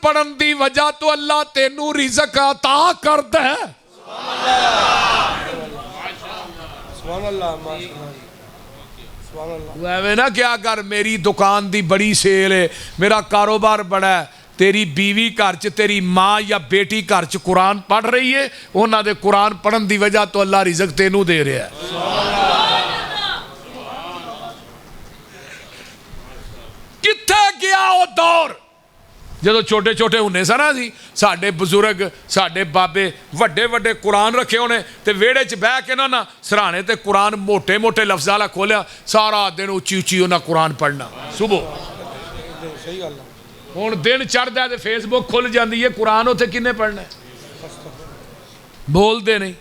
पढ़न की वजह तो अल्लाह तेनू रिज़क अता करदा है। एवें ना क्या कर, मेरी दुकान की बड़ी सेल है, मेरा कारोबार बड़ा है, तेरी बीवी घर च, तेरी माँ या बेटी घर च कुरान पढ़ रही है, उन्होंने कुरान पढ़न की वजह तो अल्लाह रिज़क तेनू दे रहा है। कित्थे गया वो दौर जो छोटे छोटे होंगे सन असीं, साडे बजुर्ग साडे बाबे वड्डे वड्डे कुरान रखे होने, तो वेड़े च बह के ना सराहने ते कुरान मोटे मोटे लफ्ज़ वाला खोलिया, सारा दिन उच्ची उच्ची उन्हें कुरान पढ़ना सुबह। हुण दिन चढ़दा है तो फेसबुक खुल जाती है, कुरान उत्थे किन्ने पढ़ना, बोलते नहीं।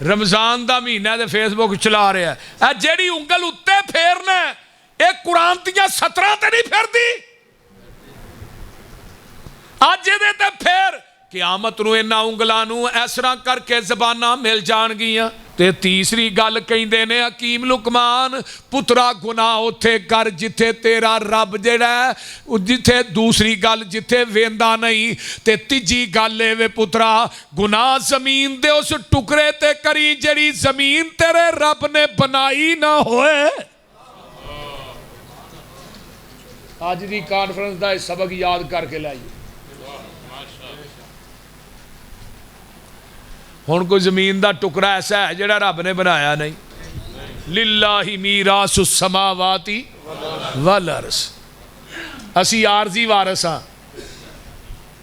रमज़ान का महीना तो फेसबुक चला रहा है, जिहड़ी उंगल उत्ते फेरना ये कुरान दियां 17 ते नहीं फिरदी। अज ये फिर क़यामत नूं इन्हां उंगलां नूं इस तरह करके ज़बानां मिल जाणगियां। ते तीसरी गल कहिंदे ने हकीम लुकमान, पुत्रा गुनाह उत्थे कर जिथे तेरा रब जिहड़ा जिथे, दूसरी गल जिथे वेंदा नहीं, ते तीजी गल ए वे पुत्रा गुनाह जमीन दे उस टुकड़े ते करी जिहड़ी जमीन तेरे रब ने बनाई ना होए। अज दी कॉन्फ्रेंस दा सबक याद करके लाइए। हुण कोई जमीन का टुकड़ा ऐसा है जिहड़ा रब ने बनाया नहीं। लिल्लाहि मीरासु समावाति वल अर्ज़, असी आरजी वारस हाँ,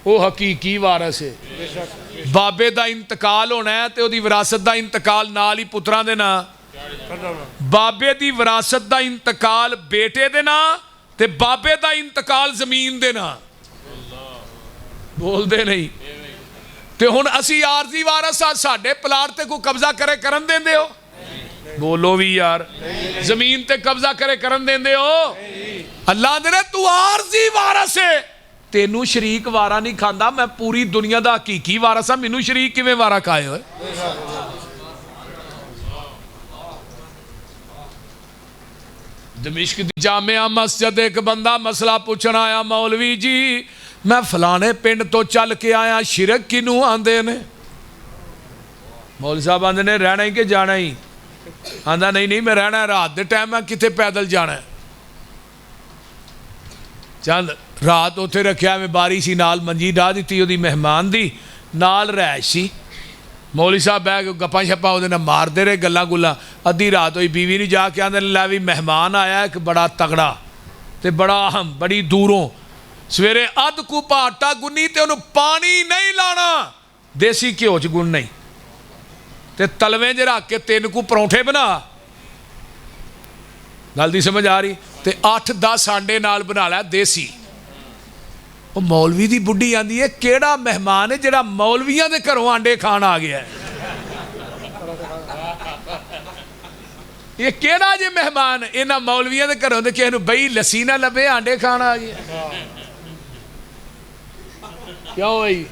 वो हकीकी वारस है। बाबे का इंतकाल होना है तो उसकी विरासत का इंतकाल नाल ही पुत्रां दे नां, बाबे की विरासत का इंतकाल बेटे दे नां, ते बाबे का इंतकाल जमीन दे नां। बोलते नहीं। तो हुण असी आरजी वारस आ, साडे प्लाट ते कोई कब्जा करे करन देंदे हो? बोलो भी यार, जमीन ते कब्जा करे करन देंदे हो? अल्लाह दे तू आरजी वारस है, तेनू शरीक वारा नहीं खांदा, मैं पूरी दुनिया का हकीकी वारस हाँ, मैनू शरीक किवें वारा खाए होए? दमिश्क दी जामिया मस्जिद एक बंदा मसला पूछण आया, मौलवी जी मैं फलाने पिंड तो चल के आया, शिरक किनू आंदे ने? मौलवी साहब आंदे ने रहना ही कि जाना ही? आंदा नहीं नहीं मैं रहना, रात के टाइम मैं कितने पैदल जाना है। चल रात उत्थे रखिया, मैं बारी सी नाल मंजी डाह दी ओदी मेहमान दी, नाल रैश सी। मौलवी साहब बह के गप्पा शप्पा वो मारते रहे, गल्लां गुल्लां। अद्धी रात हुई, बीवी नहीं जाके आंदे लै भी मेहमान आया एक बड़ा तगड़ा ते बड़ा अहम, बड़ी दूरों। सवेरे अध कूपा आटा गुन्नी ते उन्होंने पानी नहीं लाना, देसी घ्यो च गुनना ही, ते तलवे च रख के 3 कू परौंठे बना। गल दी समझ आ रही? ते 8-10 आंडे नाल बना लै देसी। वो मौलवी दी बुढ़ी आंदी है, केड़ा मेहमान है जिहड़ा मौलवियां दे घरों आंडे खाण आ गया है? ये केड़ा जे मेहमान इन्हां मौलवियां दे घरों ते किसे नूं बही लस्सी ना लभे, आंडे खाण आ गया? क्यों भाई?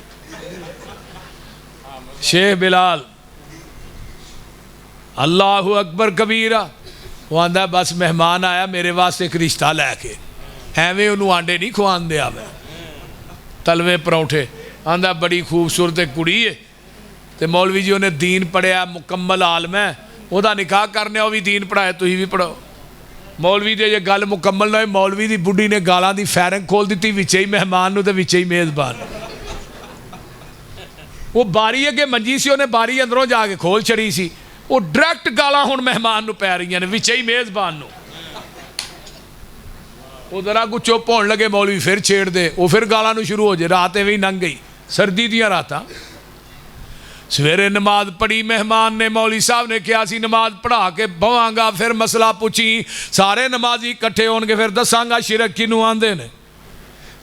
शेख बिलाल अल्लाहु अकबर कबीरा, वो आंदा बस मेहमान आया मेरे वास्ते एक रिश्ता लैके, एवें उन्होंने आंडे नहीं खुआन दिया मैं, तलवे परौंठे। आंदा बड़ी खूबसूरत एक कुड़ी है, तो मौलवी जी उन्हें दीन पढ़िया, मुकम्मल आलम है, वह निकाह करने वो भी दीन पढ़ाए, तुम भी पढ़ो। मौलवी दे जे गल मुकम्मल ना, मौलवी की बुढ़ी ने गालां दी फैरंग खोल दी, विचे ही मेहमान नूं ते विचे ही मेज़बान। वो बारी अगे मंजी सी, उन्हें बारी अंदरों जाके खोल छड़ी सी, वो डायरैक्ट गालां हुण मेहमान नूं पै रही ने, विचे ही मेज़बान नूं। वो जरा कुछ चुप होने लगे, मौलवी फिर छेड़ दे, वो फिर गालां नूं शुरू हो जाए। रात एवें ही लंघ गई, सर्दी दियां रातां। सवेरे नमाज पढ़ी मेहमान ने, मौलवी साहब ने कहा सी नमाज पढ़ा के बवांगा, फिर मसला पुछी, सारे नमाजी इकट्ठे होणगे, फिर दसांगा शिरक किनू आंदे ने।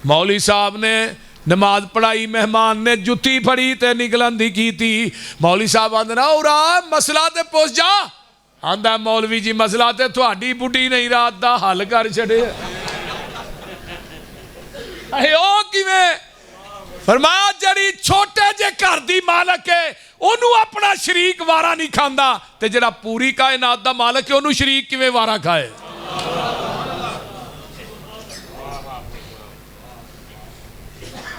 मौलवी साहब ने नमाज पढ़ाई, मेहमान ने जुत्ती फड़ी ते निकलन दी कीती। मौलवी साहब आंदे ना उरा मसला ते पुछ जा। आंदा मौलवी जी मसला ते तुहाडी बुढ़ी नहीं रात दा हल कर छड़े। अहे ओ किवें? फरमाया जड़ी छोटे जे घर दी मालक है ओनू अपना शरीक वारा नहीं खांदा, ते जड़ा पूरी कायनात दा मालक है ओनू शरीक किवें वारा खाए?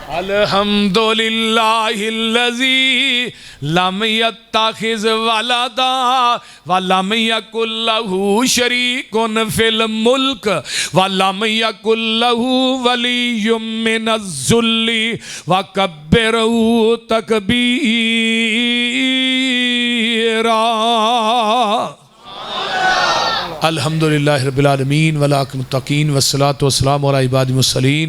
अल्हम्दुलिल्लाहिल्लज़ी लम यत्तखिज़ वलदा व लम यकुल लहू शरीकुन फिल मुल्क व लम यकुल लहू वलिय्युम मिनज़्ज़ुल्ली व कब्बिरहू तकबीरा। अल्हम्दुलिल्लाहि रब्बिल आलमीन वल आक़िबतुल मुत्तक़ीन वस्सलातु वस्सलामु अला इबादिल मुरसलीन।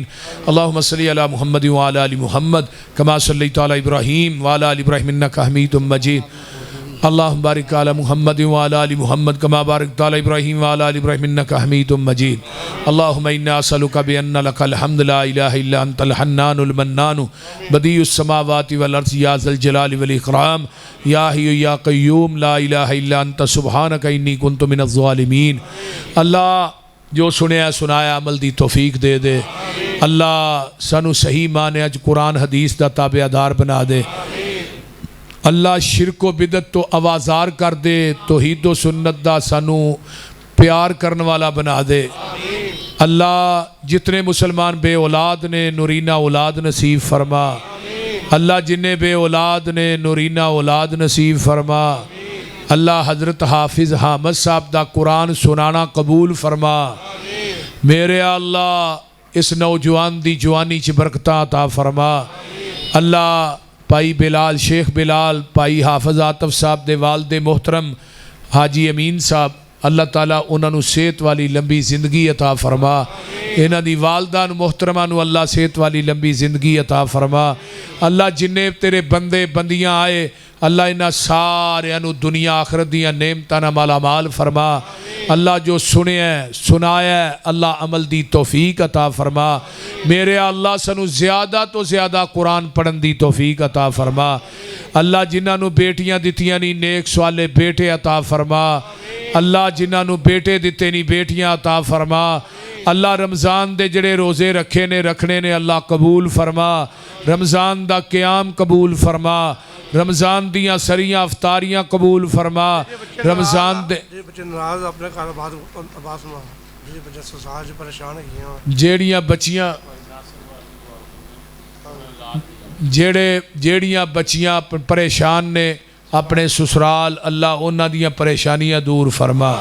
अल्लाहुम्मा सल्लि अला मुहम्मद व अला आलि मुहम्मद कमा सल्लैता अला इब्राहीम व अला आलि इब्राहीम इन्नका हमीदुम मजीद। अल्लाहुम्मा बारिक अला मुहम्मद व अला आलि मुहम्मद कमा बारकता अला इब्राहीम व अला आलि इब्राहीम इन्नका हमीदुम मजीद। अल्लाहुम्मा इन्ना असअलुका बिअन्ना लकल हम्द ला इलाहा इल्ला अंतल हन्नानुल मन्नानु बदीउस समावाति वल अर्ज़ि या ज़ल जलालि वल इकराम या हय्यु या क़य्यूम ला इलाहा इल्ला अंत सुब्हानका इन्नी कुन्तु मिनज़ ज़ालिमीन। अल्लाह जो सुनिया सुनाया अमल दी तौफीक दे दे। अल्लाह सानू सही माने अज कुरान हदीस दा ताबेदार बना दे। अल्लाह शिरक व बिदत तो आवाज़ार कर दे। तौहीद व सुन्नत दा सानू प्यार करने वाला बना दे। अल्लाह जितने मुसलमान बे औलाद ने नूरीना औलाद नसीब फरमा। अल्लाह जिन्हें बे औलाद ने नूरीना औलाद नसीब फरमा। अल्लाह हज़रत हाफिज़ हामद साहब दा कुरान सुनाना कबूल फरमा। मेरे अल्लाह इस नौजवान दी जवानी च बरकतां अता फरमा। अल्लाह भाई बिलाल शेख बिलाल भाई हाफिज़ आतफ साहब दे वालिद मोहतरम हाजी अमीन साहब अल्लाह ताला उन्होंने सेहत वाली लंबी जिंदगी अता फरमा। इन्हां दी वालदा मोहतरमा नूं अल्लाह सेहत वाली लंबी जिंदगी अता फरमा। अल्लाह जिन्ने तेरे बंदे बंदियां आए अल्लाह इन्हां सारियां नूं दुनिया आखरत दियां नेमतां नाल मालामाल फरमा। अल्लाह जो सुनिया सुनाया अल्लाह अमल दी तौफीक अता फरमा। मेरे अल्लाह सानू ज़्यादा तो ज़्यादा कुरान पढ़न दी तौफीक अता फरमा। अल्लाह जिन्हां नूं बेटियां दित्तियां नी नेक सवाले बेटे अता फरमा। अल्लाह जिन्हां नूं बेटे दिते नहीं बेटियां अता फरमा। अल्लाह रमज़ान दे जड़े रोज़े रखे ने रखने ने अल्लाह कबूल फरमा। रमज़ान दा क़याम कबूल फरमा। रमज़ान दियाँ सरियाँ अफ्तारियाँ कबूल फरमा। रमज़ान दे जेड़ियाँ बच्चियाँ जेड़ियाँ बच्चियां परेशान ने अपने ससुराल अल्लाह उन्हां दियां परेशानियां दूर फरमा।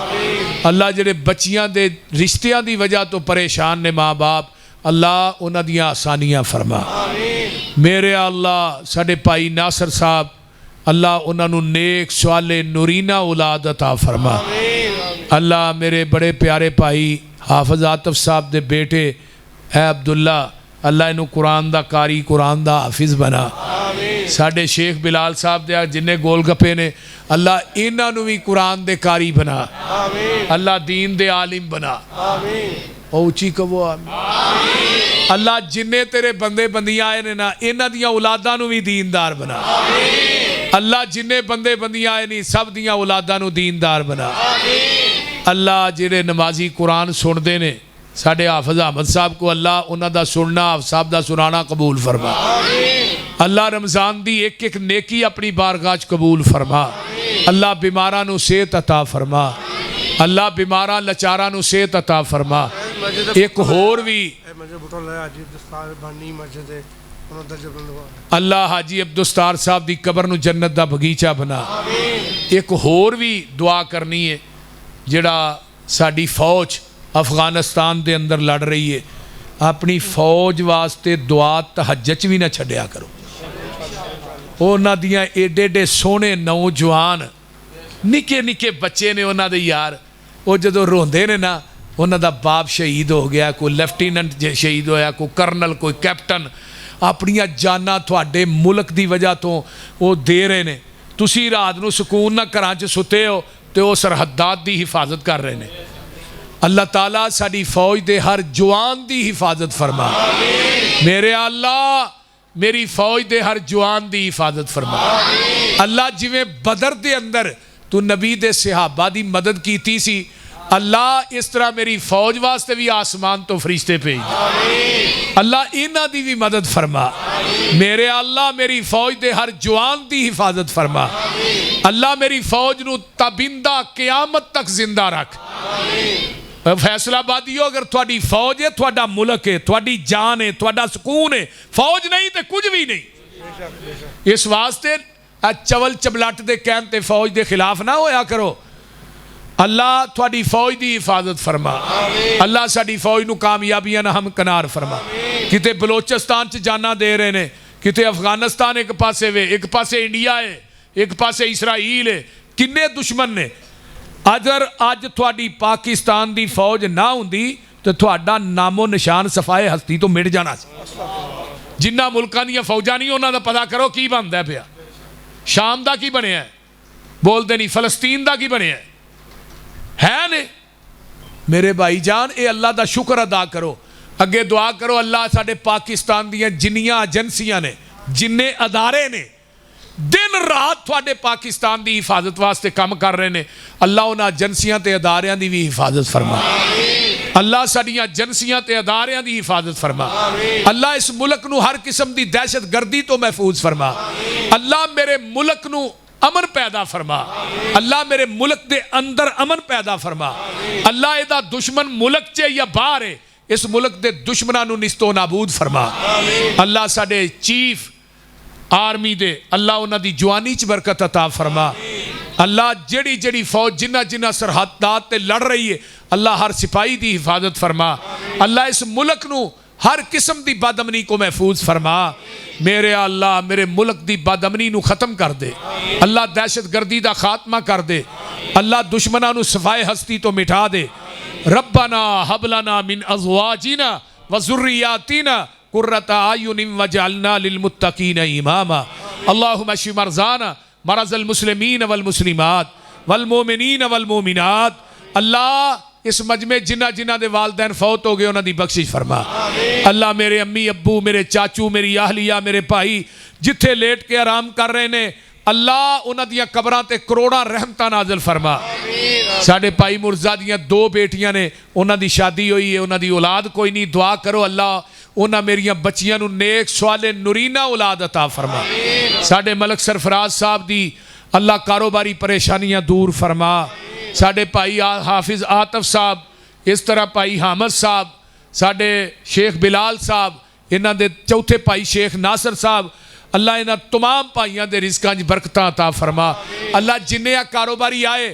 अल्लाह जेड़े बच्चियां दे रिश्तियां दी वजह तो परेशान ने माँ बाप अल्लाह उन्हां दियां आसानियां फरमा। मेरे अल्लाह साडे भाई नासर साहब अल्लाह उन्होंने नेक सवाले नूरीना औलाद अता फरमा। अल्लाह मेरे बड़े प्यारे भाई हाफिज़ आतफ साहब दे बेटे है अब्दुल्ला अल्लाह इनू कुरान दा कारी कुरान दा हाफिज़ बना। साडे शेख बिलाल साहब दे जिन्ने गोल गप्पे ने अल्लाह इन्हां नू भी कुरान दे कारी बना। अल्लाह दीन दे आलिम बना। ऊंची कहो अल्लाह जिन्ने तेरे बंदे बंदियां आए ने ना इन्हां दियां औलादां नू भी दीनदार बना। अल्लाह जिन्ने बंदे बंदियां आए नहीं सब दियां औलादां नू दीनदार बना। अल्लाह जिहड़े नमाजी कुरान सुनते ने साडे हाफिज़ अहमद साहब को अल्लाह उन्हां दा सुनना साहब दा सुनाना कबूल फरमा। अल्लाह रमज़ान दी एक एक नेकी अपनी बारगाह च कबूल फरमा। अल्लाह बीमारां नू सेहत अता फरमा। अल्लाह बीमारां लाचारां नू सेहत अता फरमा। एक होर भी अल्लाह हाजी अब्दुस्तार साहब दी कबर नू जन्नत दा बगीचा बना। एक होर भी दुआ करनी है जिहड़ा साडी फौज अफगानिस्तान दे अंदर लड़ रही है अपनी फौज वास्ते दुआ तहज्जुद भी ना छड्डिया करो। उन्हां दियां एडे एडे सोहने नौजवान निके निके बच्चे ने उन्हां दे यार वो जदों रोंदे ने ना उन्हां दा बाप शहीद हो गया कोई लेफ्टिनेंट शहीद होया कोई कर्नल कोई कैप्टन अपनियां जानां तुहाडे मुल्क दी वजह तो वो दे रहे ने। तुसी रात नूं सुकून ना घरां च सुते हो तो वो सरहदात दी हिफाजत कर रहे ने। अल्लाह ताला साडी फौज दे हर जवान दी हिफाजत फरमा। मेरे अल्लाह मेरी फौज दे हर जवान दी हिफाजत फरमा। अल्लाह जिवें बदर दे अंदर तू नबी दे सहाबा दी मदद कीती सी अल्लाह इस तरह मेरी फौज वास्ते भी आसमान तो फरिश्ते भेज। अल्लाह इन्हां दी भी मदद फरमा। मेरे अल्लाह मेरी फौज दे हर जवान दी हिफाजत फरमा। अल्लाह मेरी फौज नू ताबिंदा क़यामत तक जिंदा रख। फैसलाबादी हो अगर थोड़ी फौज है, थोड़ा मुल्क है, थोड़ी जान है, थोड़ा सुकून है। फौज नहीं तो कुछ भी नहीं। इस वास्ते चवल चबलट के कहन ते फौज के खिलाफ ना होया करो। अल्लाह थोड़ी फौज की हिफाजत फरमा, अल्लाह साड़ी फौज नूं कामयाबियां ना हम कनार फरमा। किते बलोचिस्तान च जाना दे रहे ने, किते अफगानिस्तान एक पासे वे, एक पासे इंडिया है, एक पासे इसराइल है, किन्ने दुश्मन ने। अगर अज थोड़ी पाकिस्तान की फौज ना होंदी तो थोड़ा नामो निशान सफाए हस्ती तो मिट जाना सी। जिन्ना मुल्कां दी फौजां नहीं उन्हां दा पता करो की बनदा पिया। शाम का की बनया बोलते नहीं, फलस्तीन का की बनया है ने। मेरे भाई जान ये अल्लाह का शुक्र अदा करो, अगे दुआ करो अल्लाह साडे पाकिस्तान दी जिन्नियां एजेंसियां ने, जिन्ने अदारे ने दिन रात थोड़े पाकिस्तान की हिफाजत वास्ते काम कर रहे हैं। अल्लाह उन्हां एजेंसियां ते अदारियां की भी हिफाजत फरमा। अल्लाह साडियां एजेंसियां ते अदारियां की हिफाजत फरमा। अल्लाह इस मुल्क नूं हर किस्म की दहशत गर्दी तो महफूज फरमा। अल्लाह मेरे मुल्क नूं अमन पैदा फरमा। अल्लाह मेरे मुल्क के अंदर अमन पैदा फरमा। अल्लाह इहदा दुश्मन मुल्क च या बाहर है, इस मुल्क के दुश्मनों नूं निस्तो नाबूद फरमा। अल्लाह साडे चीफ आर्मी दे अल्लाह उन्हां दी जवानी च बरकत अता फरमा। अल्लाह जेड़ी जेड़ी फौज जिन्ना जिन्ना सरहदात ते लड़ रही है, अल्लाह हर सिपाही की हिफाजत फरमा। अल्लाह इस मुल्क नूं हर किस्म की बदअमनी को महफूज फरमा। मेरे अल्लाह मेरे मुल्क की बदअमनी नूं खत्म कर दे। अल्लाह दहशत गर्दी का खात्मा कर दे। अल्लाह दुश्मनों नूं सफाए हस्ती तो मिटा दे। रब्बना हबलना मिन अज़वाजिना व ज़ुर्रियातिना कुर्रता आयुनिन वजअलना लिलमुत्तकीन इमामा। अल्लाहुम्मा अश्फि मरज़ाना मरज़ल मुस्लिमीन वल मुस्लिमात वल मोमिनीन वल मोमिनात। अल्लाह इस मजमे जिन्ना जिन्ना दे वालदैन फौत हो गए उन्हां दी बख्शिश फरमा। अल्लाह मेरे अम्मी अब्बू, मेरे चाचू, मेरी आहलिया, मेरे भाई जिथे लेट के आराम कर रहे ने, अल्लाह उन्हां दियां कबरां ते करोड़ां रहमतां नाज़िल फरमा। साडे भाई मुर्जा दियां 2 बेटियां ने, उन्हां दी शादी हुई है, उन्हां दी औलाद कोई नहीं। दुआ करो अल्लाह उन्हां मेरियां बच्चियां नूं नेक स्वाले नुरीना औलाद अता फरमा। साडे मलक सरफराज साहब दी अल्लाह कारोबारी परेशानियां दूर फरमा। साडे भाई हाफिज आतफ साहब, इस तरह भाई हामद साहब, साडे शेख बिलाल साहब, इन्हां दे चौथे भाई शेख नासर साहब, अल्लाह इन्हां तमाम भाइयों के रिज़कां च बरकतां अता फरमा। अल्लाह जिन्ने कारोबारी आए,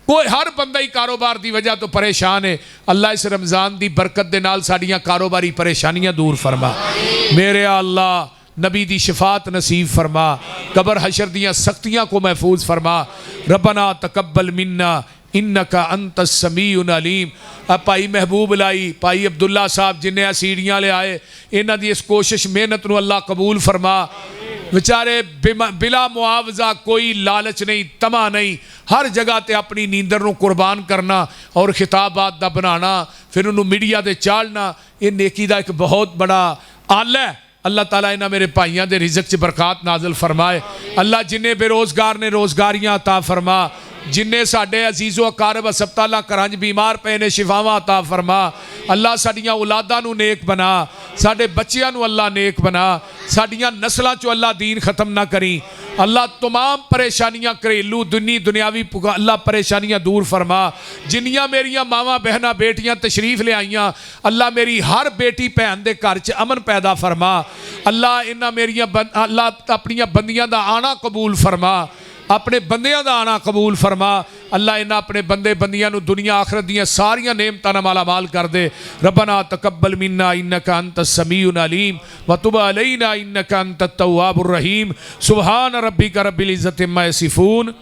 कोई हर बंदा ही कारोबार की वजह तो परेशान है। अल्लाह इस रमज़ान की बरकत के नाल साड़ियाँ कारोबारी परेशानियां दूर फरमा। मेरे अल्लाह नबी दी शफात नसीब फरमा। कबर हशर दियाँ सख्तियाँ को महफूज फरमा। रब्बना तकब्बल मिन्ना इन्नका अंतस समीउन अलीम। भाई महबूब लाई, भाई अब्दुल्ला साहब जिन्हें सीढ़ियाँ ले आए, इन्हां दी इस कोशिश मेहनत नूं अल्लाह कबूल फरमा। बेचारे बिला मुआवजा, कोई लालच नहीं, तमा नहीं, हर जगह ते अपनी नींदर नूं कुर्बान करना और खिताबात दा बनाना, फिर उन्होंने मीडिया ते चाढ़ना, ये नेकी दा एक बहुत बड़ा आला है। अल्लाह ताला इन्हां मेरे भाइयों के रिज़क च बरकत नाज़िल फरमाए। अल्लाह जिन्हें बेरोज़गार ने रोज़गारियाँ अता फरमा। जिन्हें साडे अजीज़ो अकारब अस्पताल घरां च बीमार पे ने शिफावां अता फरमा। अल्लाह साडियां औलादां नूं नेक बना, साडे बच्चियां नूं अल्लाह नेक बना, साडियां नस्लां चों अल्लाह दीन ख़त्म ना करी। अल्लाह तमाम परेशानियां घरेलू दुनियावी अल्लाह परेशानियां दूर फरमा। जिन्नियां मेरियां मावां बहनां बेटियां तशरीफ ले आईयां, अल्लाह मेरी हर बेटी भैन दे घर च अमन पैदा फरमा। अल्लाह इन्हां मेरियां अल्लाह अपनियां बंदियां दा आना कबूल फरमा, अपने बंदियां दा आना कबूल फरमा। अल्लाह इन्हां अपने बंदे बंदियां नूं दुनिया आखरत दियां सारियां नेमतां नाल माला माल कर दे। रब्बना तकब्बल मिन्ना इन्नका अंतस समीउन अलीम व तुब अलैना इन्नका अंतत तव्वाबुर रहीम। सुब्हान रब्बिका रब्बिल इज्जति अम्मा यसिफून